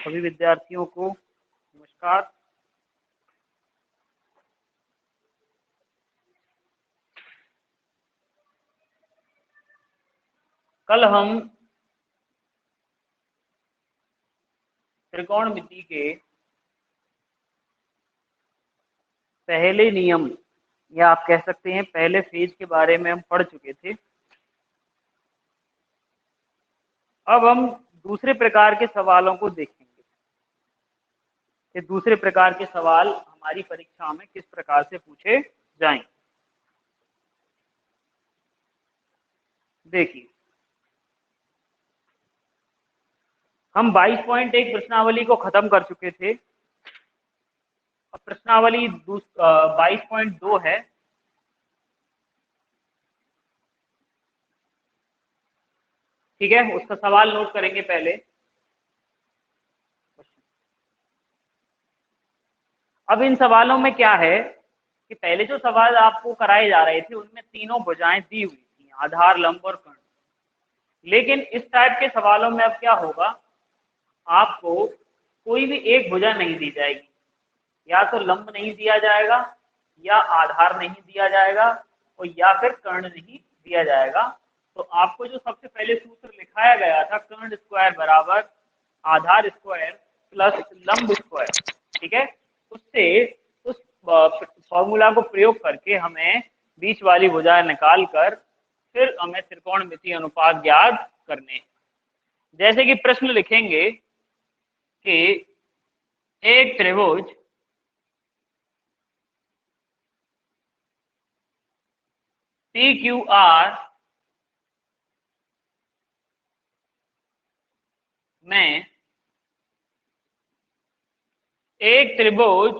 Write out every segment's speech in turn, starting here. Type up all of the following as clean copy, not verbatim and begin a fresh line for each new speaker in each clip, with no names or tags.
सभी विद्यार्थियों को नमस्कार। कल हम त्रिकोणमिति के पहले नियम या आप कह सकते हैं पहले फेज के बारे में हम पढ़ चुके थे। अब हम दूसरे प्रकार के सवालों को देखेंगे कि दूसरे प्रकार के सवाल हमारी परीक्षा में किस प्रकार से पूछे जाएंगे। देखिए, हम 22.1 प्रश्नावली को खत्म कर चुके थे। अब प्रश्नावली 22.2 है। ठीक है, उसका सवाल नोट करेंगे पहले। अब इन सवालों में क्या है कि पहले जो सवाल आपको कराए जा रहे थे उनमें तीनों भुजाएं दी हुई थी, आधार, लंब और कर्ण। लेकिन इस टाइप के सवालों में अब क्या होगा, आपको कोई भी एक भुजा नहीं दी जाएगी, या तो लंब नहीं दिया जाएगा, या आधार नहीं दिया जाएगा, और या फिर कर्ण नहीं दिया जाएगा। तो आपको जो सबसे पहले सूत्र लिखाया गया था, कर्ण स्क्वायर बराबर आधार स्क्वायर प्लस लंब स्क्वायर, ठीक है, उससे उस फॉर्मूला को प्रयोग करके हमें बीच वाली भुजा निकाल कर फिर हमें त्रिकोणमितीय अनुपात ज्ञात करने हैं। जैसे कि प्रश्न लिखेंगे कि एक त्रिभुज PQR में एक त्रिभुज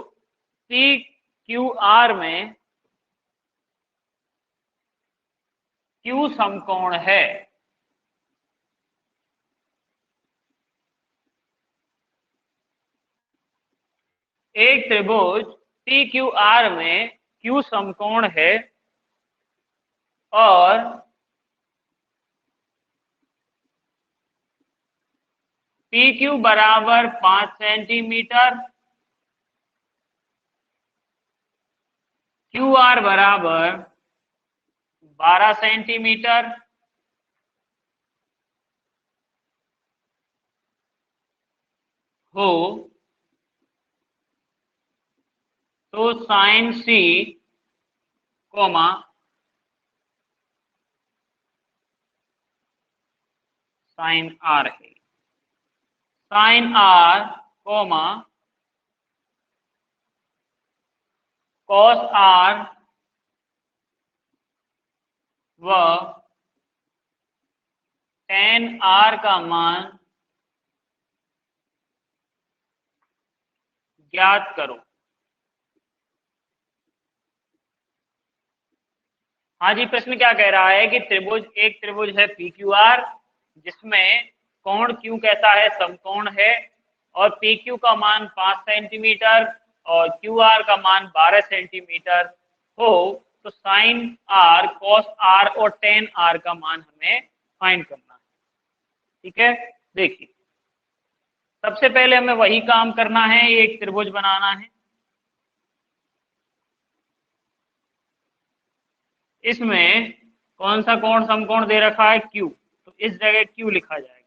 PQR में Q समकोण है। एक त्रिभुज PQR में Q समकोण है और PQ बराबर 5 सेंटीमीटर, QR बराबर 12 सेंटीमीटर हो तो साइन C, साइन R है। साइन R, कॉस R व tan R का मान ज्ञात करो। हाँ जी, प्रश्न क्या कह रहा है कि एक त्रिभुज है PQR जिसमें कोण Q कैसा है, समकोण है, और PQ का मान 5 सेंटीमीटर और QR का मान 12 सेंटीमीटर हो तो साइन R, कॉस R और tan R का मान हमें फाइंड करना है। ठीक है, देखिए सबसे पहले हमें वही काम करना है, एक त्रिभुज बनाना है। इसमें कौन सा कोण समकोण दे रखा है, Q, तो इस जगह Q लिखा जाएगा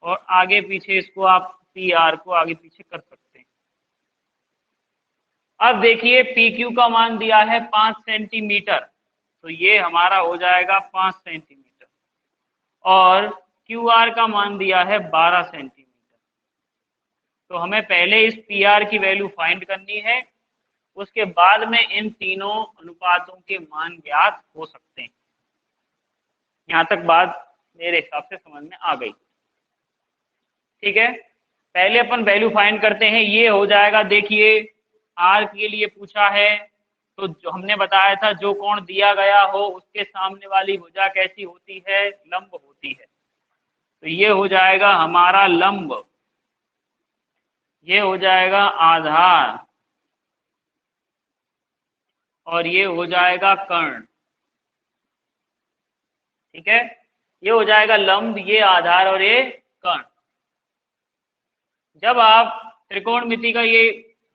और आगे पीछे इसको आप PR को आगे पीछे कर सकते हैं। अब देखिए PQ का मान दिया है 5 सेंटीमीटर, तो ये हमारा हो जाएगा 5 सेंटीमीटर, और QR का मान दिया है 12 सेंटीमीटर। तो हमें पहले इस PR की वैल्यू फाइंड करनी है, उसके बाद में इन तीनों अनुपातों के मान ज्ञात हो सकते हैं। यहां तक बात मेरे हिसाब से समझ में आ गई। ठीक है, पहले अपन वैल्यू फाइंड करते हैं। ये हो जाएगा, देखिए R के लिए पूछा है तो जो हमने बताया था जो कोण दिया गया हो उसके सामने वाली भुजा कैसी होती है, लंब होती है। तो ये हो जाएगा हमारा लंब, ये हो जाएगा आधार और ये हो जाएगा कर्ण। ठीक है, ये हो जाएगा लंब, ये आधार और ये कर्ण। जब आप त्रिकोणमिति का ये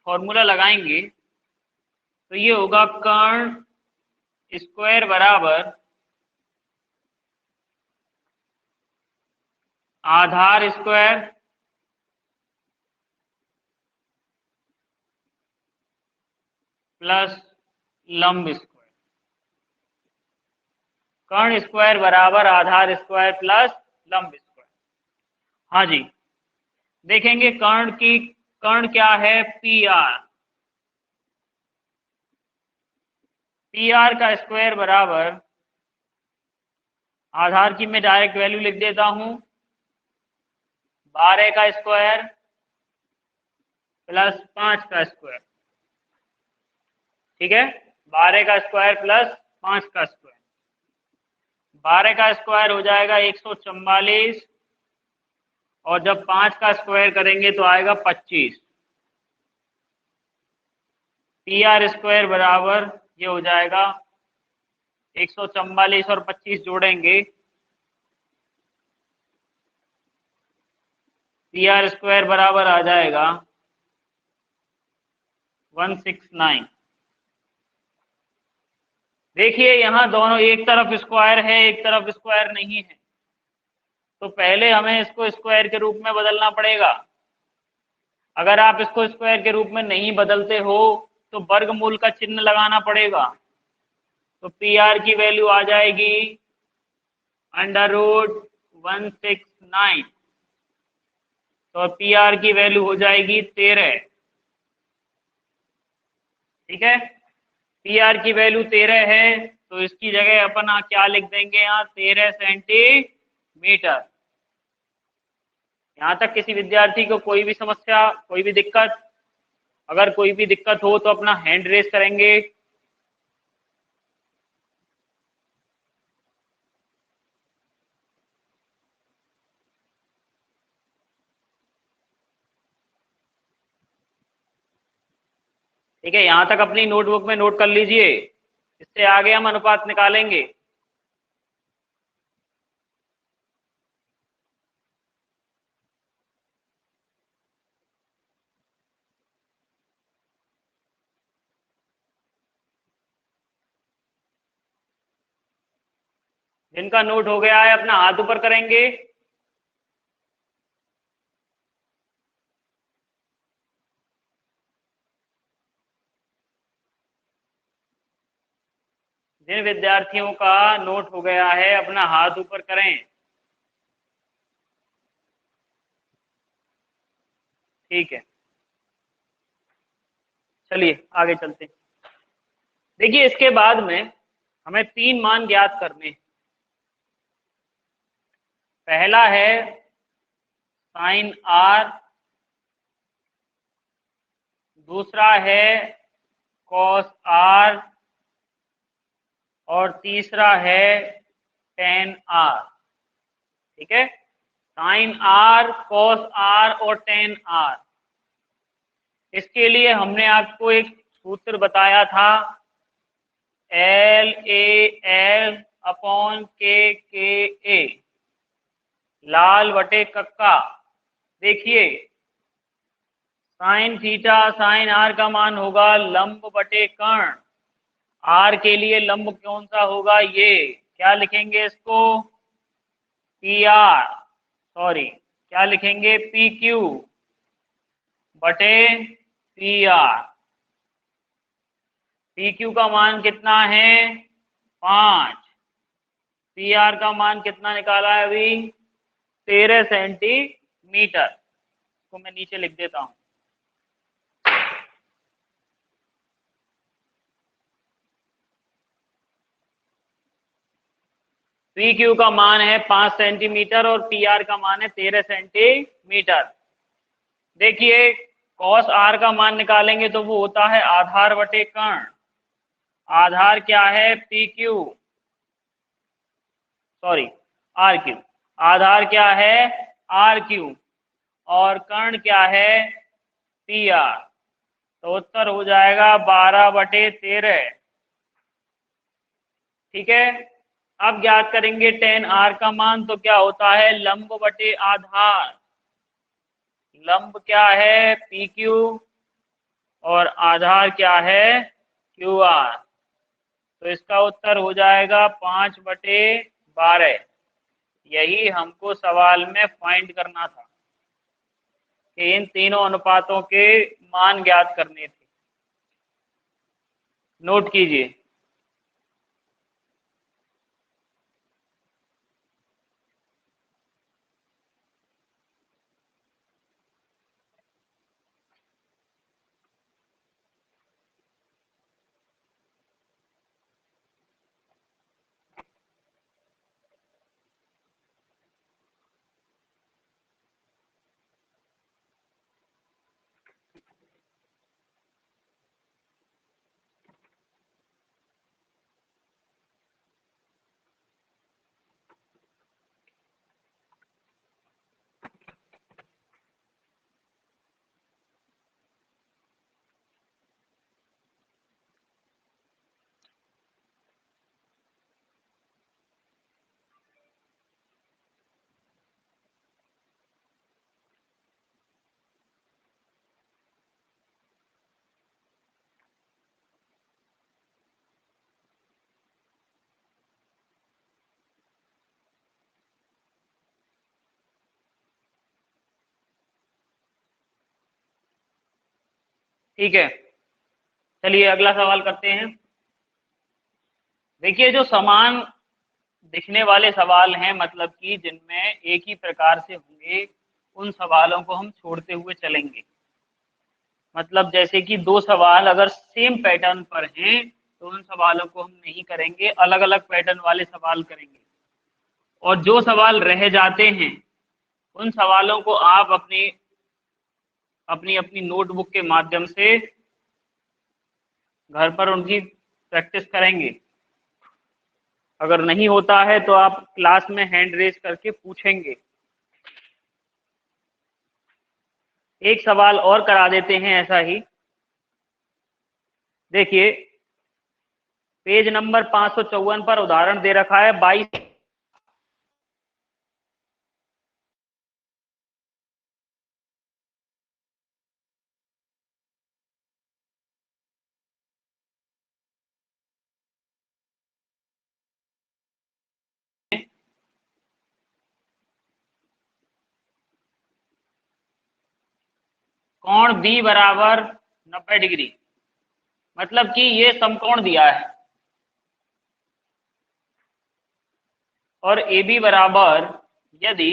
फॉर्मूला लगाएंगे तो ये होगा कर्ण स्क्वायर बराबर आधार स्क्वायर प्लस लंब स्क्वायर। कर्ण स्क्वायर बराबर आधार स्क्वायर प्लस लंब स्क्वायर। हाँ जी, देखेंगे कर्ण क्या है, पी आर। पी आर का स्क्वायर बराबर आधार की मैं डायरेक्ट वैल्यू लिख देता हूं, 12 का स्क्वायर प्लस 5 का स्क्वायर। ठीक है, 12 का स्क्वायर प्लस 5 का स्क्वायर। 12 का स्क्वायर हो जाएगा 144 और जब 5 का स्क्वायर करेंगे तो आएगा 25। पी आर स्क्वायर बराबर ये हो जाएगा 144 और 25 जोड़ेंगे, पी आर स्क्वायर बराबर आ जाएगा 169। देखिए यहाँ दोनों एक तरफ स्क्वायर है एक तरफ स्क्वायर नहीं है, तो पहले हमें इसको स्क्वायर के रूप में बदलना पड़ेगा। अगर आप इसको स्क्वायर के रूप में नहीं बदलते हो तो वर्गमूल का चिन्ह लगाना पड़ेगा। तो पी आर की वैल्यू आ जाएगी √169, तो पी आर की वैल्यू हो जाएगी 13। ठीक है, पी आर की वैल्यू 13 है तो इसकी जगह अपन क्या लिख देंगे, यहाँ 13 सेंटीमीटर। यहाँ तक किसी विद्यार्थी को कोई भी समस्या, कोई भी दिक्कत? अगर कोई भी दिक्कत हो तो अपना हैंड रेज करेंगे। ठीक है, यहाँ तक अपनी नोटबुक में नोट कर लीजिए, इससे आगे हम अनुपात निकालेंगे। जिनका नोट हो गया है अपना हाथ ऊपर करेंगे। जिन विद्यार्थियों का नोट हो गया है अपना हाथ ऊपर करें। ठीक है, चलिए आगे चलते हैं। देखिए इसके बाद में हमें 3 मान ज्ञात करने हैं। पहला है साइन आर, दूसरा है कॉस आर और तीसरा है टेन आर। ठीक है, साइन आर, कॉस आर और टेन आर। इसके लिए हमने आपको एक सूत्र बताया था, LAL अपॉन KKA, लाल बटे कक्का। देखिए साइन थीटा साइन आर का मान होगा लंब बटे कर्ण। आर के लिए लंब कौन सा होगा, ये क्या लिखेंगे इसको, पी आर, सॉरी क्या लिखेंगे, पी क्यू बटे पी आर। पी क्यू का मान कितना है 5, पी आर का मान कितना निकाला है अभी 13 सेंटीमीटर। इसको मैं नीचे लिख देता हूं। पी क्यू का मान है 5 सेंटीमीटर और पी आर का मान है 13 सेंटीमीटर। देखिए कॉस आर का मान निकालेंगे तो वो होता है आधार बटे कर्ण। आधार क्या है P Q, sorry R Q. आधार क्या है आर क्यू और कर्ण क्या है पी आर। तो उत्तर हो जाएगा 12/13। ठीक है, अब ज्ञात करेंगे टेन आर का मान, तो क्या होता है लंब बटे आधार। लंब क्या है पी क्यू और आधार क्या है क्यू आर। तो इसका उत्तर हो जाएगा 5/12। यही हमको सवाल में फाइंड करना था कि इन तीनों अनुपातों के मान ज्ञात करने थे। नोट कीजिए। ठीक है, चलिए अगला सवाल करते हैं। देखिए, जो समान दिखने वाले सवाल हैं, मतलब कि जिनमें एक ही प्रकार से होंगे, उन सवालों को हम छोड़ते हुए चलेंगे। मतलब जैसे कि दो सवाल अगर सेम पैटर्न पर हैं तो उन सवालों को हम नहीं करेंगे, अलग अलग पैटर्न वाले सवाल करेंगे। और जो सवाल रह जाते हैं उन सवालों को आप अपनी अपनी अपनी नोटबुक के माध्यम से घर पर उनकी प्रैक्टिस करेंगे। अगर नहीं होता है तो आप क्लास में हैंड रेज करके पूछेंगे। एक सवाल और करा देते हैं ऐसा ही। देखिए, पेज नंबर 554 पर उदाहरण दे रखा है 22। कोण बी बराबर 90 डिग्री, मतलब कि ये समकोण दिया है और ए बी बराबर, यदि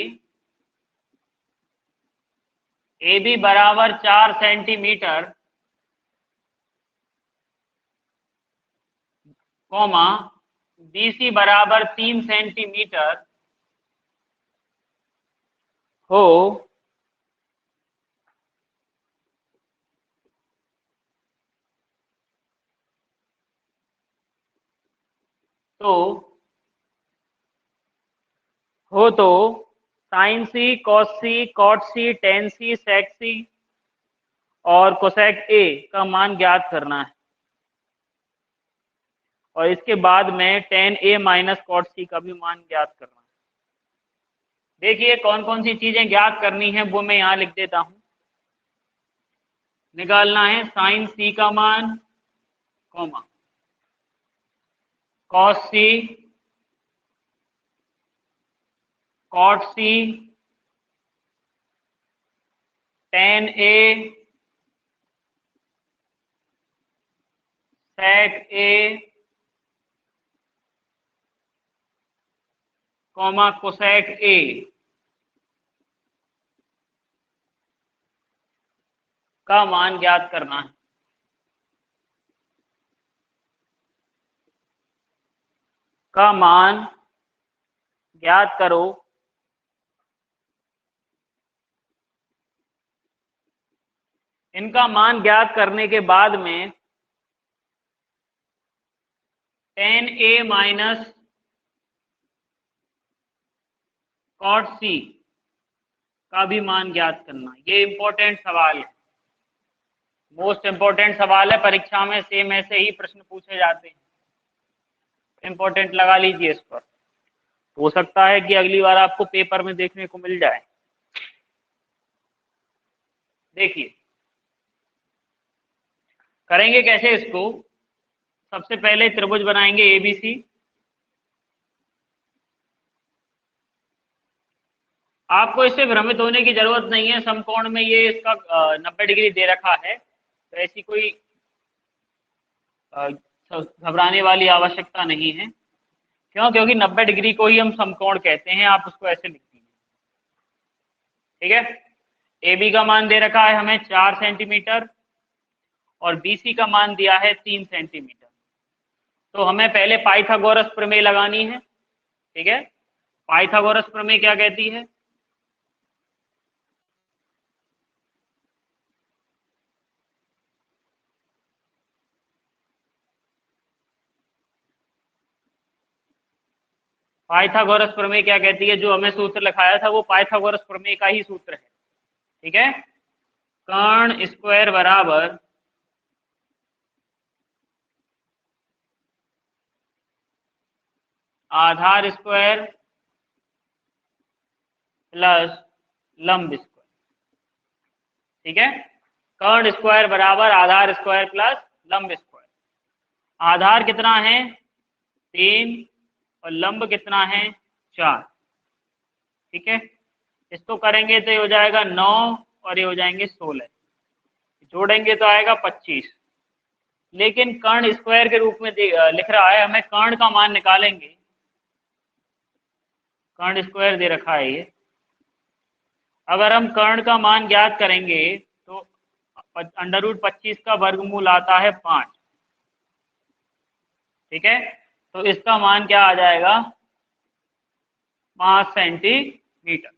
ए बी बराबर 4 सेंटीमीटर, कॉमा बी सी बराबर 3 सेंटीमीटर हो तो साइन सी, cos C, cot C, ten सी, सेक सी और कोसेक ए का मान ज्ञात करना है। और इसके बाद में टेन ए माइनस कॉट सी का भी मान ज्ञात करना है। देखिए, कौन कौन सी चीजें ज्ञात करनी है वो मैं यहाँ लिख देता हूँ। निकालना है साइन सी का मान, comma cos C, cot C, tan A, sec A, comma cosec A का मान ज्ञात करना है। का मान ज्ञात करो। इनका मान ज्ञात करने के बाद में टेन ए माइनस कॉट सी का भी मान ज्ञात करना। ये इंपॉर्टेंट सवाल है, मोस्ट इंपॉर्टेंट सवाल है। परीक्षा में सेम ऐसे ही प्रश्न पूछे जाते हैं। इंपॉर्टेंट लगा लीजिए इस पर, हो सकता है कि अगली बार आपको पेपर में देखने को मिल जाए। देखिए करेंगे कैसे इसको। सबसे पहले त्रिभुज बनाएंगे एबीसी। आपको इससे भ्रमित होने की जरूरत नहीं है, समकोण में ये इसका 90 डिग्री दे रखा है, तो ऐसी कोई घबराने वाली आवश्यकता नहीं है। क्यों? क्योंकि 90 डिग्री को ही हम समकोण कहते हैं, आप उसको ऐसे लिख दीजिए। ठीक है, AB का मान दे रखा है हमें 4 सेंटीमीटर और BC का मान दिया है 3 सेंटीमीटर। तो हमें पहले पाइथागोरस प्रमेय लगानी है। ठीक है, पाइथागोरस प्रमेय क्या कहती है? पाइथागोरस प्रमेय क्या कहती है? जो हमें सूत्र लिखाया था वो पाइथागोरस प्रमेय का ही सूत्र है। ठीक है, कर्ण स्क्वायर बराबर आधार स्क्वायर प्लस लंब स्क्वायर। ठीक है, कर्ण स्क्वायर बराबर आधार स्क्वायर प्लस लंब स्क्वायर। आधार कितना है? 3 और लंब कितना है? 4। ठीक है, इसको करेंगे तो ये हो जाएगा 9 और ये हो जाएंगे 16, जोड़ेंगे तो आएगा 25। लेकिन कर्ण स्क्वायर के रूप में लिख रहा है, हमें कर्ण का मान निकालेंगे। कर्ण स्क्वायर दे रखा है ये। अगर हम कर्ण का मान ज्ञात करेंगे तो √25 का वर्गमूल आता है 5। ठीक है, तो इसका मान क्या आ जाएगा? 5 सेंटीमीटर।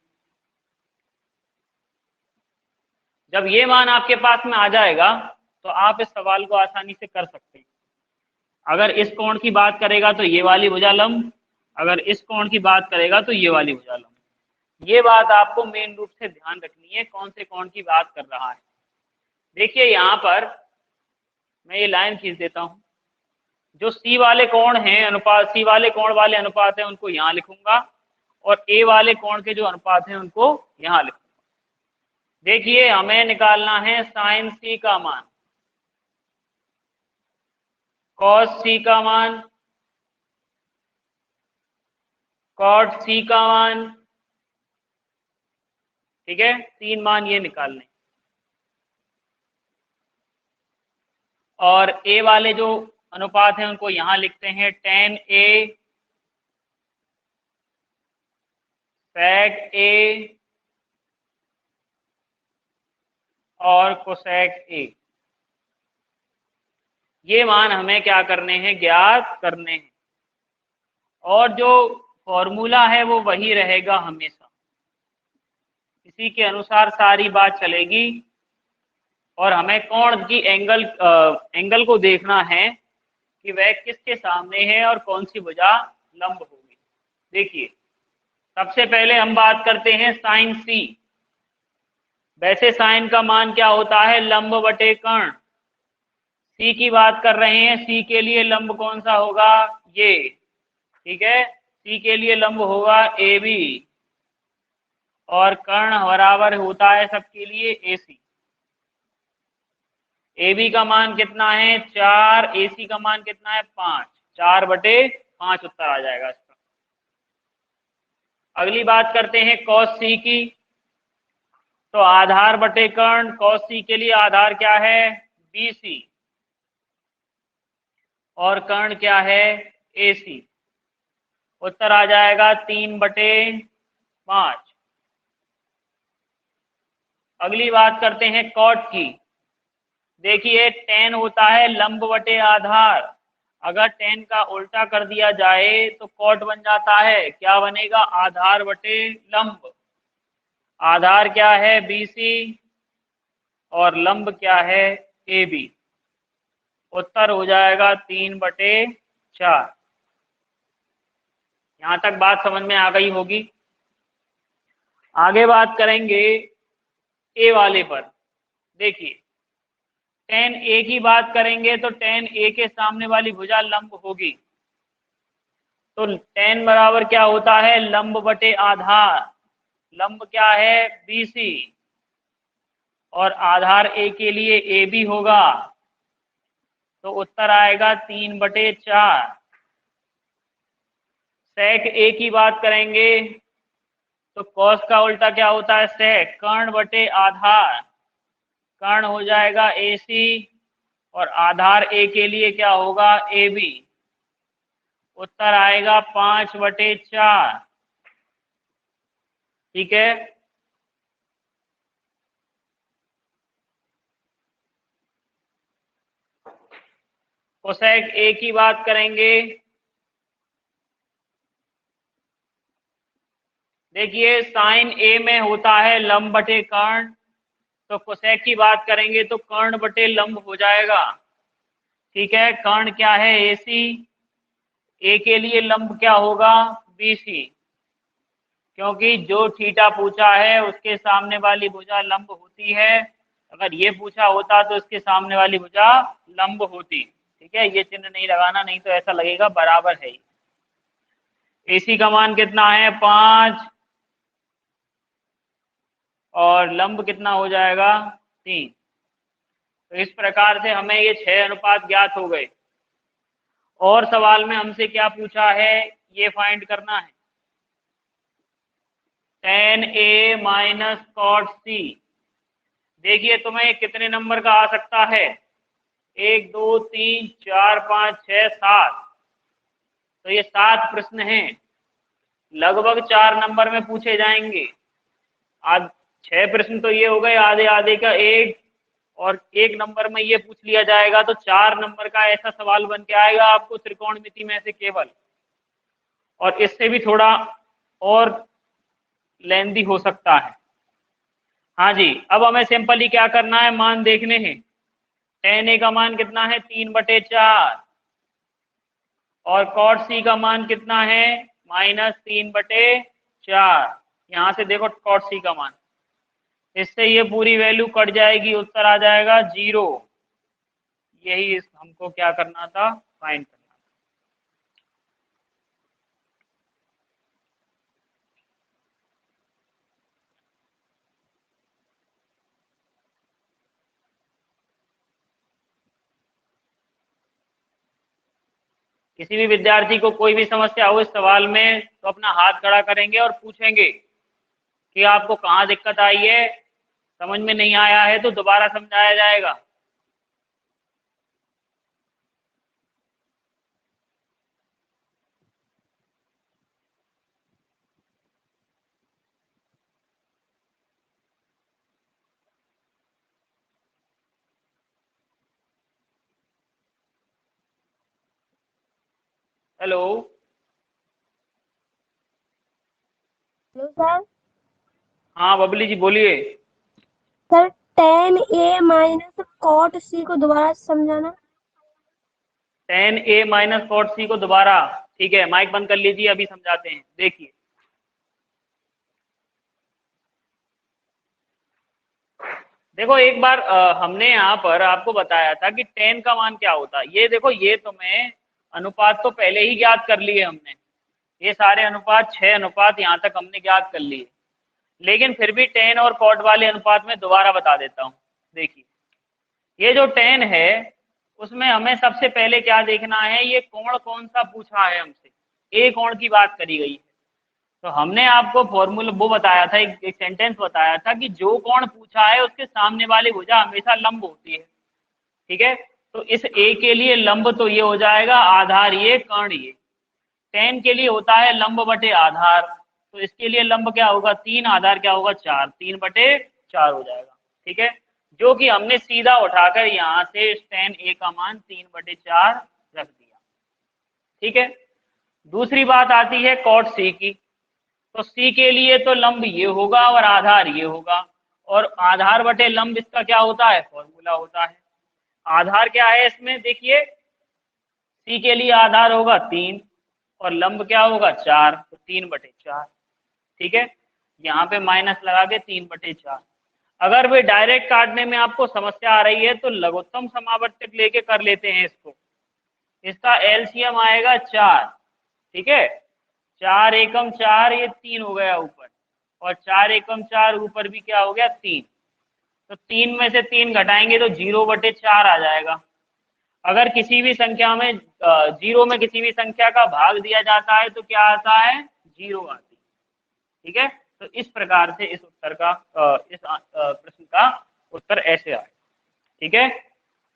जब ये मान आपके पास में आ जाएगा तो आप इस सवाल को आसानी से कर सकते हैं। अगर इस कोण की बात करेगा तो ये वाली भुजा लंब, अगर इस कोण की बात करेगा तो ये वाली भुजा लंब। ये बात आपको मेन रूप से ध्यान रखनी है, कौन से कोण की बात कर रहा है। देखिए यहाँ पर मैं ये लाइन खींच देता हूं। जो सी वाले कोण हैं अनुपात, सी वाले कोण वाले अनुपात हैं उनको यहाँ लिखूंगा, और ए वाले कोण के जो अनुपात हैं उनको यहाँ लिखूंगा। देखिए हमें निकालना है साइन सी का मान, कॉस सी का मान, कॉट सी का मान। ठीक है, 3 मान ये निकालने। और ए वाले जो अनुपात हैं उनको यहां लिखते हैं, tan A sec A और cosec A। ये मान हमें क्या करने हैं? ज्ञात करने हैं। और जो फॉर्मूला है वो वही रहेगा हमेशा, इसी के अनुसार सारी बात चलेगी। और हमें कोण की एंगल को देखना है कि वह किसके सामने है और कौन सी भुजा लंब होगी। देखिए सबसे पहले हम बात करते हैं साइन सी। वैसे साइन का मान क्या होता है? लंब बटे कर्ण। सी की बात कर रहे हैं, सी के लिए लंब कौन सा होगा? ये। ठीक है, सी के लिए लंब होगा ए बी, और कर्ण बराबर होता है सबके लिए ए सी। ए बी का मान कितना है? 4। ए सी का मान कितना है? 5। 4/5 उत्तर आ जाएगा इसका। अगली बात करते हैं कॉस सी की। तो आधार बटे कर्ण, कॉस सी के लिए आधार क्या है? BC, और कर्ण क्या है? AC। उत्तर आ जाएगा 3/5। अगली बात करते हैं कॉट की। देखिए tan होता है लंब बटे आधार, अगर tan का उल्टा कर दिया जाए तो कॉट बन जाता है। क्या बनेगा? आधार बटे लंब। आधार क्या है? BC, और लंब क्या है? AB। उत्तर हो जाएगा 3/4। यहां तक बात समझ में आ गई होगी। आगे बात करेंगे ए वाले पर। देखिए tan A की बात करेंगे तो tan A के सामने वाली भुजा लंब होगी। तो tan बराबर क्या होता है? लंब बटे आधार। लंब क्या है? BC। और आधार ए के लिए ए भी होगा, तो उत्तर आएगा 3/4। सेक ए की बात करेंगे तो कॉस का उल्टा क्या होता है, सेक, कर्ण बटे आधार, कर्ण हो जाएगा AC और आधार ए के लिए क्या होगा, AB। उत्तर आएगा 5/4। ठीक है। कोसेक ए की बात करेंगे, देखिए साइन ए में होता है लंब बटे कर्ण, तो कोसेक की बात करेंगे तो कर्ण बटे लंब हो जाएगा। ठीक है, कर्ण क्या है, AC, ए के लिए लंब क्या होगा, BC, क्योंकि जो थीटा पूछा है उसके सामने वाली भुजा लंब होती है। अगर ये पूछा होता तो इसके सामने वाली भुजा लंब होती। ठीक है, ये चिन्ह नहीं लगाना, नहीं तो ऐसा लगेगा बराबर है। AC का मान कितना है, 5, और लंब कितना हो जाएगा, 3। तो इस प्रकार से हमें ये 6 अनुपात ज्ञात हो गए। और सवाल में हमसे क्या पूछा है, ये फाइंड करना है, tan A minus cot C। देखिए तुम्हें कितने नंबर का आ सकता है, 1 2 3 4 5 6 7। तो ये 7 प्रश्न हैं, लगभग 4 नंबर में पूछे जाएंगे। आज 6 प्रश्न तो ये हो गए, आधे आधे का एक, और 1 नंबर में ये पूछ लिया जाएगा, तो 4 नंबर का ऐसा सवाल बन के आएगा आपको त्रिकोणमिति में से केवल। और इससे भी थोड़ा और लेंदी हो सकता है। हाँ जी, अब हमें सिंपली क्या करना है, मान देखने हैं। tan A का मान कितना है, 3/4, और cot C का मान कितना है, -3/4। यहाँ से देखो cot C का मान, इससे ये पूरी वैल्यू कट जाएगी, उत्तर आ जाएगा 0। यही हमको क्या करना था, फाइंड करना। किसी भी विद्यार्थी को कोई भी समस्या हो इस सवाल में तो अपना हाथ खड़ा करेंगे और पूछेंगे कि आपको कहाँ दिक्कत आई है, समझ में नहीं आया है तो दोबारा समझाया जाएगा। हेलो।
Hello sir.
हाँ बबली जी बोलिए।
Sir tan A minus cot C को दोबारा समझाना।
tan A minus cot C को दोबारा, ठीक है, माइक बंद कर लीजिए, अभी समझाते हैं। देखिए देखो एक बार हमने यहाँ पर आपको बताया था कि tan का मान क्या होता है। ये देखो, ये तुम्हें अनुपात तो पहले ही ज्ञात कर लिए हमने, ये सारे अनुपात 6 अनुपात यहाँ तक हमने ज्ञात कर लिए, लेकिन फिर भी tan और cot वाले अनुपात में दोबारा बता देता हूँ। देखिए ये जो tan है उसमें हमें सबसे पहले क्या देखना है, ये कोण कौन सा पूछा है हमसे, ए कोण की बात करी गई है। तो हमने आपको फॉर्मूला वो बताया था, एक सेंटेंस बताया था कि जो कोण पूछा है उसके सामने वाली भुजा हमेशा लंब होती है। ठीक है, तो इस ए के लिए लंब तो ये हो जाएगा आधार ये, कर्ण ये। tan के लिए होता है लंब बटे आधार, तो इसके लिए लंब क्या होगा, 3, आधार क्या होगा, 4, 3/4 हो जाएगा। ठीक है, जो कि हमने सीधा उठाकर यहाँ से tan A का मान 3/4 रख दिया। ठीक है, दूसरी बात आती है cot C की। तो C के लिए तो लंब ये होगा और आधार ये होगा, और आधार बटे लंब इसका क्या होता है, फॉर्मूला होता है। आधार क्या है इसमें, देखिए C के लिए आधार होगा 3 और लंब क्या होगा 4, तो 3/4। ठीक है, यहाँ पे माइनस लगा के 3/4। अगर वे डायरेक्ट काटने में आपको समस्या आ रही है तो लघुत्तम समावर्तक लेके कर लेते हैं इसको। इसका एलसीएम आएगा 4। ठीक है, 4 एकम 4, ये 3 हो गया ऊपर, और 4 एकम 4 ऊपर भी क्या हो गया, 3। तो 3 में से 3 घटाएंगे तो 0/4 आ जाएगा। अगर किसी भी संख्या में 0 में किसी भी संख्या का भाग दिया जाता है तो क्या आता है, 0 आती है। ठीक है, तो इस प्रकार से इस उत्तर का इस प्रश्न का उत्तर ऐसे आए। ठीक है,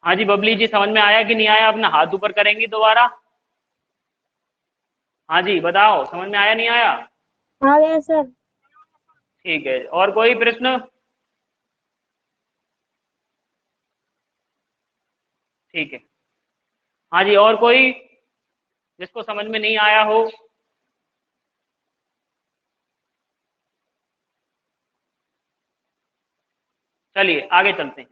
हाँ जी बबली जी, समझ में आया कि नहीं आया? अपना हाथ ऊपर करेंगी दोबारा। हाँ जी बताओ, समझ में आया नहीं आया?
आ गया सर।
ठीक है, और कोई प्रश्न? ठीक है, हाँ जी, और कोई जिसको समझ में नहीं आया हो? चलिए आगे चलते हैं।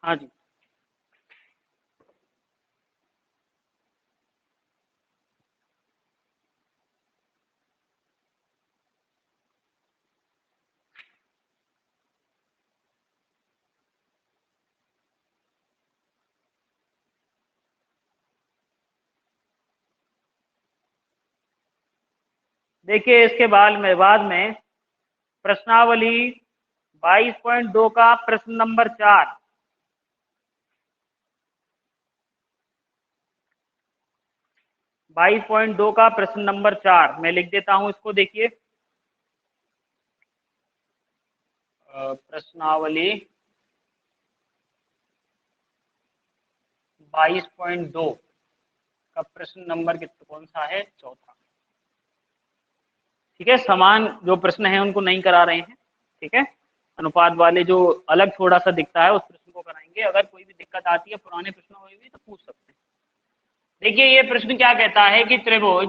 हाँ जी, देखिए इसके बाद में प्रश्नावली 22.2 का प्रश्न नंबर 4। 22.2 का प्रश्न नंबर 4 मैं लिख देता हूं इसको। देखिए प्रश्नावली 22.2 का प्रश्न नंबर कौन सा है, चौथा। ठीक है, समान जो प्रश्न है उनको नहीं करा रहे हैं। ठीक है, अनुपात वाले जो अलग थोड़ा सा दिखता है उस प्रश्न को कराएंगे। अगर कोई भी दिक्कत आती है पुराने प्रश्नों में भी तो पूछ सकते हैं। देखिए ये प्रश्न क्या कहता है कि त्रिभुज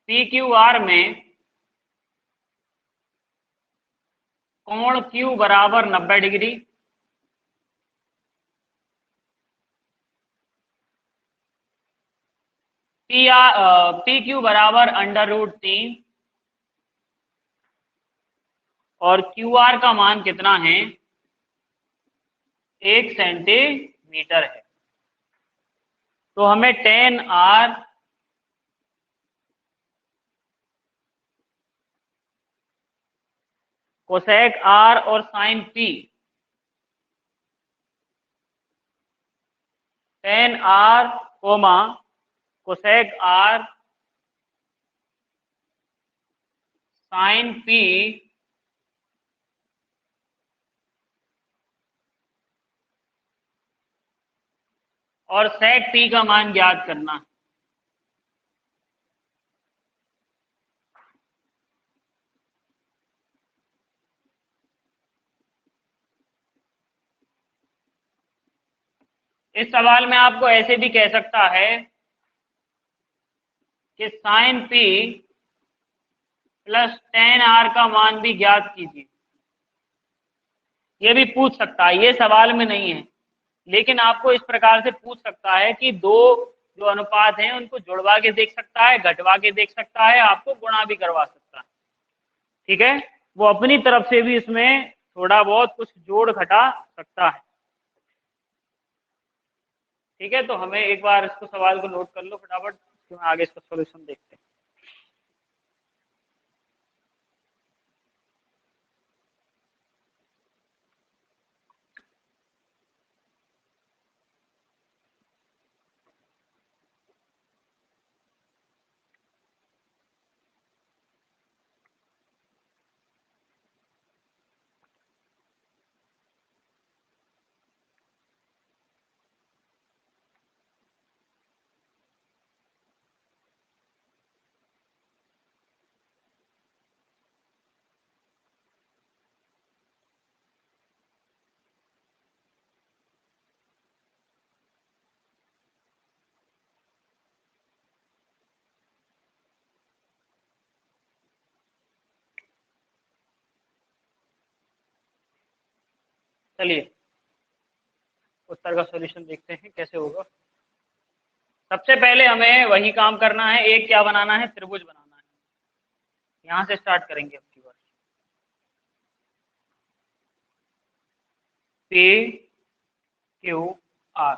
पी क्यू आर में कोण Q बराबर 90 डिग्री, पी क्यू बराबर √3 और क्यू आर का मान कितना है, 1 सेंटीमीटर है। तो हमें टेन आर कोसेक आर और sine P, tan R comma cosec R sine P और सेक पी का मान ज्ञात करना है। इस सवाल में आपको ऐसे भी कह सकता है कि sine P plus tan R का मान भी ज्ञात कीजिए। ये भी पूछ सकता है, ये सवाल में नहीं है, लेकिन आपको इस प्रकार से पूछ सकता है कि दो जो अनुपात हैं उनको जुड़वा के देख सकता है, घटवा के देख सकता है, आपको गुणा भी करवा सकता है। ठीक है, वो अपनी तरफ से भी इसमें थोड़ा बहुत कुछ जोड़ घटा सकता है। ठीक है, तो हमें एक बार इसको सवाल को नोट कर लो फटाफट, फिर आगे इसका सॉल्यूशन देखते हैं। चलिए उत्तर का सॉल्यूशन देखते हैं कैसे होगा। सबसे पहले हमें वही काम करना है, एक क्या बनाना है, त्रिभुज बनाना है। यहां से स्टार्ट करेंगे अब की बार। पी क्यू आर,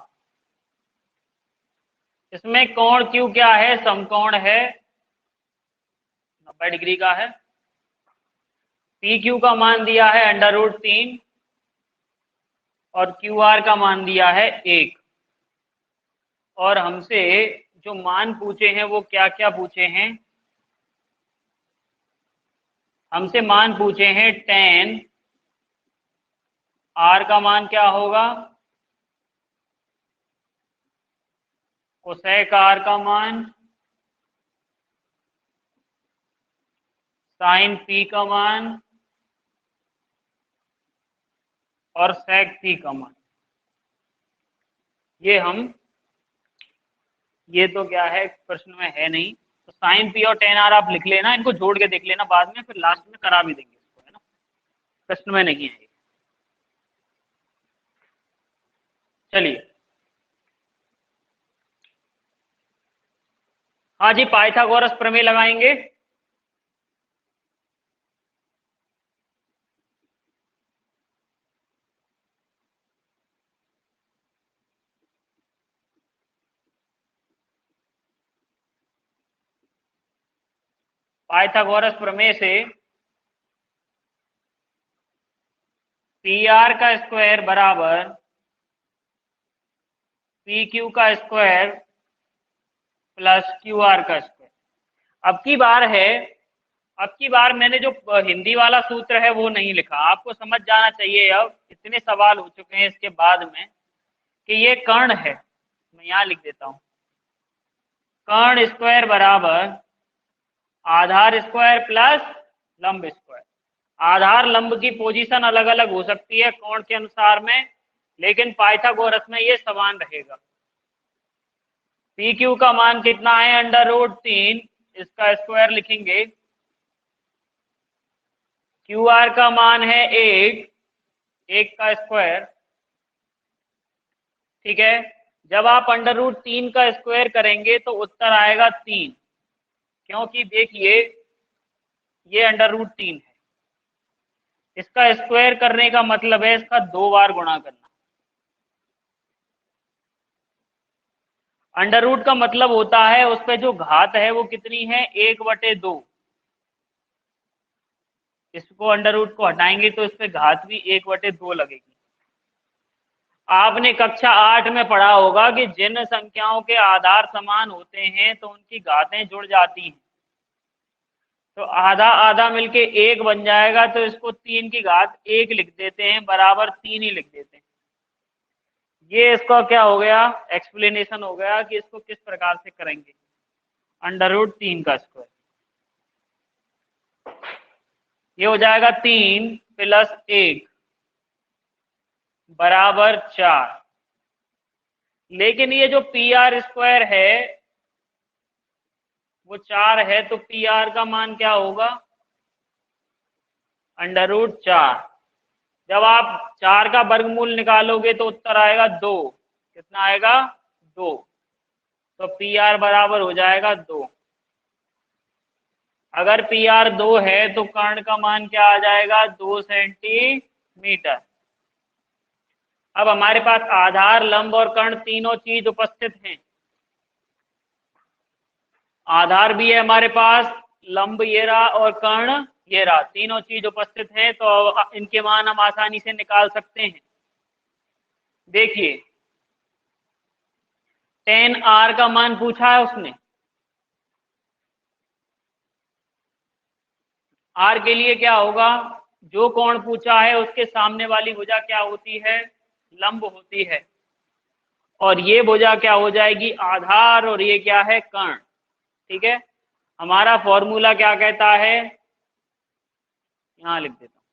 इसमें कोण क्यू क्या है, समकोण है, 90 डिग्री का है। पी क्यू का मान दिया है √3 और क्यू आर का मान दिया है 1। और हमसे जो मान पूछे हैं वो क्या क्या पूछे हैं, हमसे मान पूछे हैं tan r का मान क्या होगा, कोसेक r का मान, साइन p का मान और सेक p का मान। ये तो क्या है प्रश्न में है नहीं, तो साइन p और tan r आप लिख लेना, इनको जोड़ के देख लेना बाद में, फिर लास्ट में करा भी देंगे इसको, है ना, प्रश्न में नहीं है। चलिए हाँ जी, पाइथागोरस प्रमेय लगाएंगे। पाइथागोरस प्रमेय से पी आर का स्क्वायर बराबर पी क्यू का स्क्वायर प्लस क्यू आर का स्क्वायर। अब की बार मैंने जो हिंदी वाला सूत्र है वो नहीं लिखा, आपको समझ जाना चाहिए। अब इतने सवाल हो चुके हैं इसके बाद में कि ये कर्ण है, मैं यहाँ लिख देता हूँ, कर्ण स्क्वायर बराबर आधार स्क्वायर प्लस लंब स्क्वायर। आधार लंब की पोजीशन अलग अलग हो सकती है कोण के अनुसार में, लेकिन पाइथागोरस में ये समान रहेगा। पी क्यू का मान कितना है, √3, इसका स्क्वायर लिखेंगे। क्यू आर का मान है 1 का स्क्वायर, ठीक है। जब आप √3 का स्क्वायर करेंगे तो उत्तर आएगा 3, क्योंकि देखिए ये √3 है, इसका स्क्वायर करने का मतलब है इसका 2 बार गुणा करना। अंडर रूट का मतलब होता है उस पर जो घात है वो कितनी है, 1/2। इसको अंडर रूट को हटाएंगे तो इस पे घात भी 1/2 लगेगी। आपने कक्षा 8 में पढ़ा होगा कि जिन संख्याओं के आधार समान होते हैं तो उनकी घातें जुड़ जाती हैं, तो आधा आधा मिलके 1 बन जाएगा, तो इसको 3 की घात 1 लिख देते हैं, बराबर 3 ही लिख देते हैं। ये इसका क्या हो गया, एक्सप्लेनेशन हो गया कि इसको किस प्रकार से करेंगे। √3 का स्क्वायर ये हो जाएगा 3 + 1 बराबर 4। लेकिन ये जो पी आर स्क्वायर है वो 4 है, तो पी आर का मान क्या होगा, √4। जब आप 4 का वर्गमूल निकालोगे तो उत्तर आएगा 2। कितना आएगा, 2। तो पी आर बराबर हो जाएगा 2। अगर पी आर 2 है तो कर्ण का मान क्या आ जाएगा, 2 सेंटीमीटर। अब हमारे पास आधार, लंब और कर्ण तीनों चीज उपस्थित हैं। आधार भी है हमारे पास, लंब ये रहा और कर्ण ये रहा, तीनों चीज उपस्थित हैं, तो इनके मान हम आसानी से निकाल सकते हैं। देखिए tan r का मान पूछा है उसने, r के लिए क्या होगा, जो कोण पूछा है उसके सामने वाली भुजा क्या होती है, लंब होती है, और ये भुजा क्या हो जाएगी, आधार, और ये क्या है, कर्ण। ठीक है, हमारा फॉर्मूला क्या कहता है, यहां लिख देता हूं,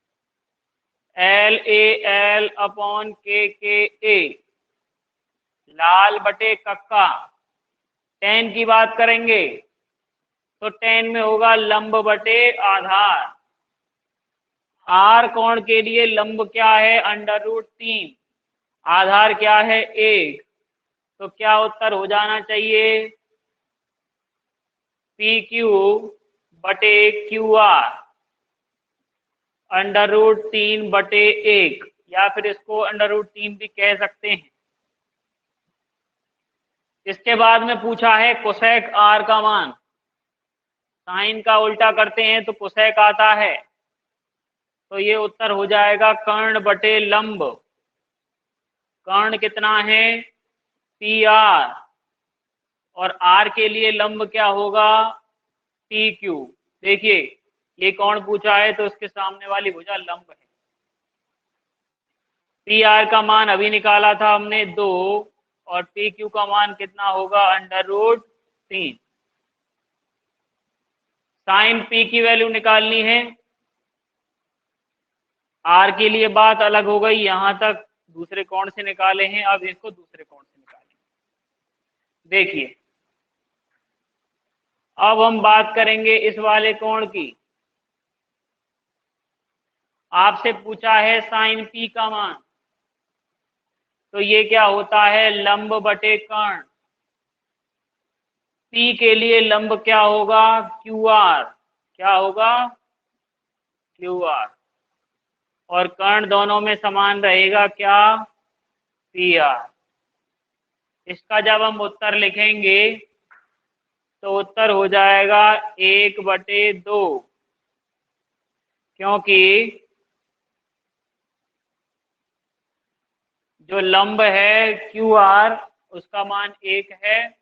LAL/KKA, लाल बटे कक्का। tan की बात करेंगे तो tan में होगा लंब बटे आधार। आर कोण के लिए लंब क्या है? √3, आधार क्या है? 1। तो क्या उत्तर हो जाना चाहिए? PQ बटे QR, √3/1, या फिर इसको √3 भी कह सकते हैं। इसके बाद में पूछा है कोसेक R का मान। साइन का उल्टा करते हैं तो कोसेक आता है, तो ये उत्तर हो जाएगा कर्ण बटे लंब। कर्ण कितना है? PR, और R के लिए लंब क्या होगा? PQ। देखिए ये कौन पूछा है, तो उसके सामने वाली भुजा लंब है। PR का मान अभी निकाला था हमने 2, और PQ का मान कितना होगा? √3। साइन P की वैल्यू निकालनी है। R के लिए बात अलग हो गई, यहां तक दूसरे कोण से निकाले हैं, अब इसको दूसरे कोण से निकालेंगे। देखिए अब हम बात करेंगे इस वाले कोण की। आपसे पूछा है साइन P का मान, तो ये क्या होता है? लंब बटे कर्ण। P के लिए लंब क्या होगा? QR। क्या होगा? QR। और कर्ण दोनों में समान रहेगा क्या? PR। इसका जब हम उत्तर लिखेंगे तो उत्तर हो जाएगा 1/2, क्योंकि जो लंब है QR उसका मान 1 है,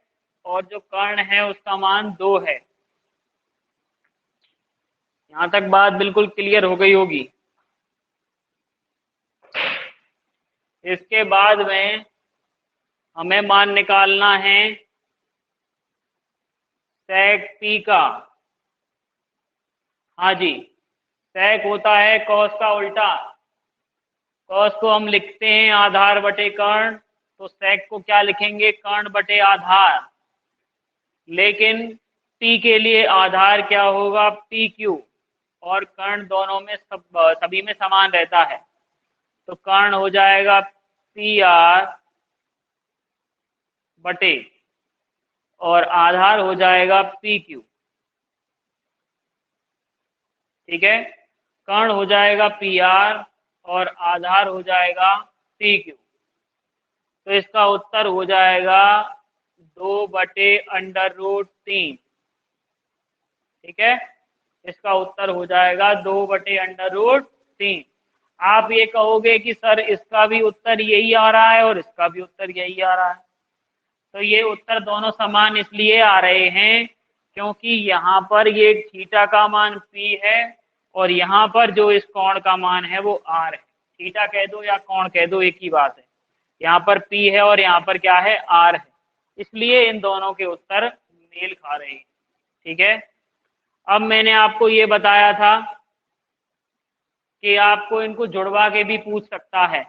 और जो कर्ण है उसका मान 2 है। यहां तक बात बिल्कुल क्लियर हो गई होगी। इसके बाद में हमें मान निकालना है sec P का। हाँ जी, sec होता है cos का उल्टा। cos को हम लिखते हैं आधार बटे कर्ण, तो sec को क्या लिखेंगे? कर्ण बटे आधार। लेकिन P के लिए आधार क्या होगा? PQ, और कर्ण दोनों में सभी में समान रहता है, तो कर्ण हो जाएगा PR बटे, और आधार हो जाएगा PQ। ठीक है, कर्ण हो जाएगा PR और आधार हो जाएगा PQ। तो इसका उत्तर हो जाएगा 2/√3। ठीक है, इसका उत्तर हो जाएगा 2/√3। आप ये कहोगे कि सर इसका भी उत्तर यही आ रहा है और इसका भी उत्तर यही आ रहा है, तो ये उत्तर दोनों समान इसलिए आ रहे हैं क्योंकि यहाँ पर ये थीटा का मान P है, और यहाँ पर जो इस कोण का मान है वो R है। थीटा कह दो या कोण कह दो, एक ही बात है। यहाँ पर P है और यहाँ पर क्या है? R है, इसलिए इन दोनों के उत्तर मेल खा रहे हैं। ठीक है, अब मैंने आपको ये बताया था कि आपको इनको जुड़वा के भी पूछ सकता है।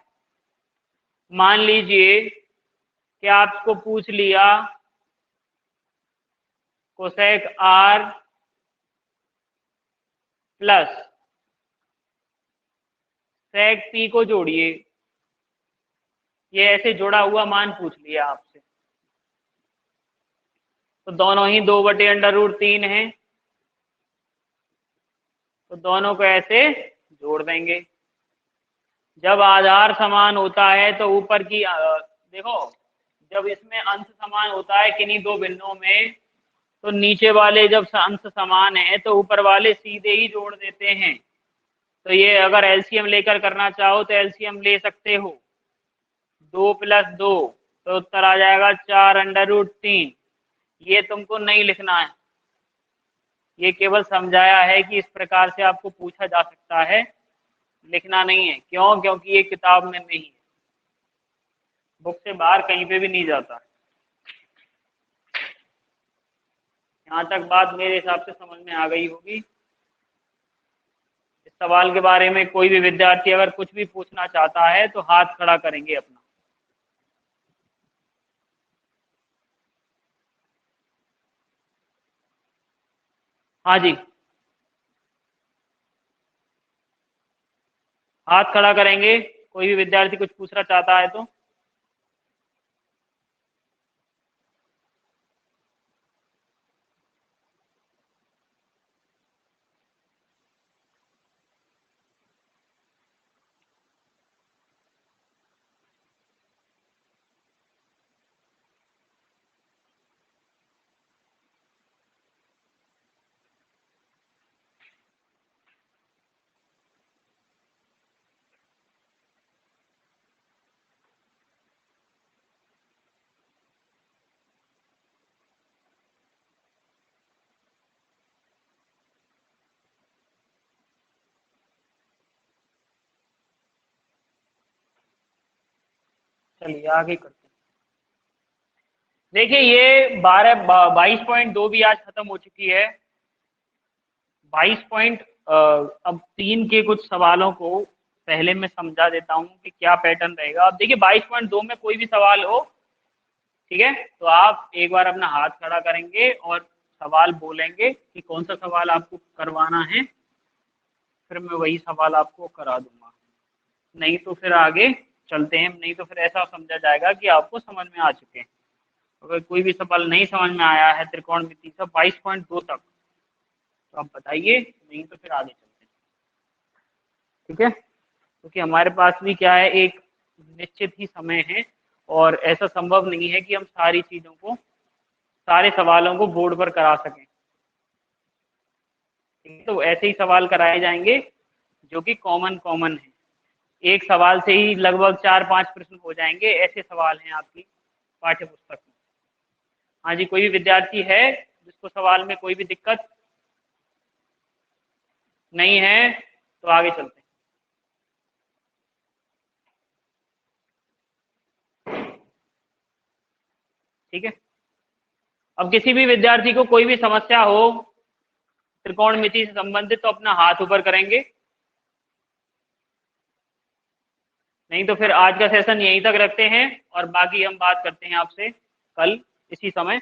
मान लीजिए कि आपको पूछ लिया cosec R plus sec P को जोड़िए, ये ऐसे जुड़ा हुआ मान पूछ लिया आपसे, तो दोनों ही 2/√3 है, तो दोनों को ऐसे जोड़ देंगे। जब आधार समान होता है तो ऊपर की देखो, जब इसमें अंश समान होता है किन्हीं दो बिंदुओं में, तो नीचे वाले जब अंश समान है तो ऊपर वाले सीधे ही जोड़ देते हैं। तो ये अगर एलसीएम लेकर करना चाहो तो एलसीएम ले सकते हो, 2 + 2, तो उत्तर आ जाएगा 4√3। ये तुमको नहीं लिखना है, ये केवल समझाया है कि इस प्रकार से आपको पूछा जा सकता है, लिखना नहीं है। क्यों? क्योंकि ये किताब में नहीं है, बुक से बाहर कहीं पे भी नहीं जाता। यहाँ तक बात मेरे हिसाब से समझ में आ गई होगी। इस सवाल के बारे में कोई भी विद्यार्थी अगर कुछ भी पूछना चाहता है तो हाथ खड़ा करेंगे अपना। हाँ जी, हाथ खड़ा करेंगे, कोई भी विद्यार्थी कुछ पूछना चाहता है तो। चलिए आगे करते हैं। देखिए ये 22.2 भी आज खत्म हो चुकी है। 22 पॉइंट अब 3 के कुछ सवालों को पहले मैं समझा देता हूँ कि क्या पैटर्न रहेगा। अब देखिए 22.2 में कोई भी सवाल हो, ठीक है, तो आप एक बार अपना हाथ खड़ा करेंगे और सवाल बोलेंगे कि कौन सा सवाल आपको करवाना है, फिर मैं वही सवाल आपको करा दूंगा। नहीं तो फिर आगे चलते हैं, नहीं तो फिर ऐसा समझा जाएगा कि आपको समझ में आ चुके हैं। अगर कोई भी सवाल नहीं समझ में आया है त्रिकोणमिति का 22.2 तक, तो आप बताइए, नहीं तो फिर आगे चलते हैं, ठीक है। क्योंकि हमारे पास भी क्या है, एक निश्चित ही समय है और ऐसा संभव नहीं है कि हम सारी चीज़ों को, सारे सवालों को बोर्ड पर करा सकें। ठीक है, तो ऐसे ही सवाल कराए जाएंगे जो कि कॉमन कॉमन है। एक सवाल से ही लगभग 4-5 प्रश्न हो जाएंगे, ऐसे सवाल हैं आपकी पाठ्य पुस्तक में। हाँ जी, कोई भी विद्यार्थी है जिसको सवाल में कोई भी दिक्कत नहीं है तो आगे चलते हैं। ठीक है, अब किसी भी विद्यार्थी को कोई भी समस्या हो त्रिकोणमिति से संबंधित तो अपना हाथ ऊपर करेंगे, नहीं तो फिर आज का सेशन यहीं तक रखते हैं और बाकी हम बात करते हैं आपसे कल इसी समय।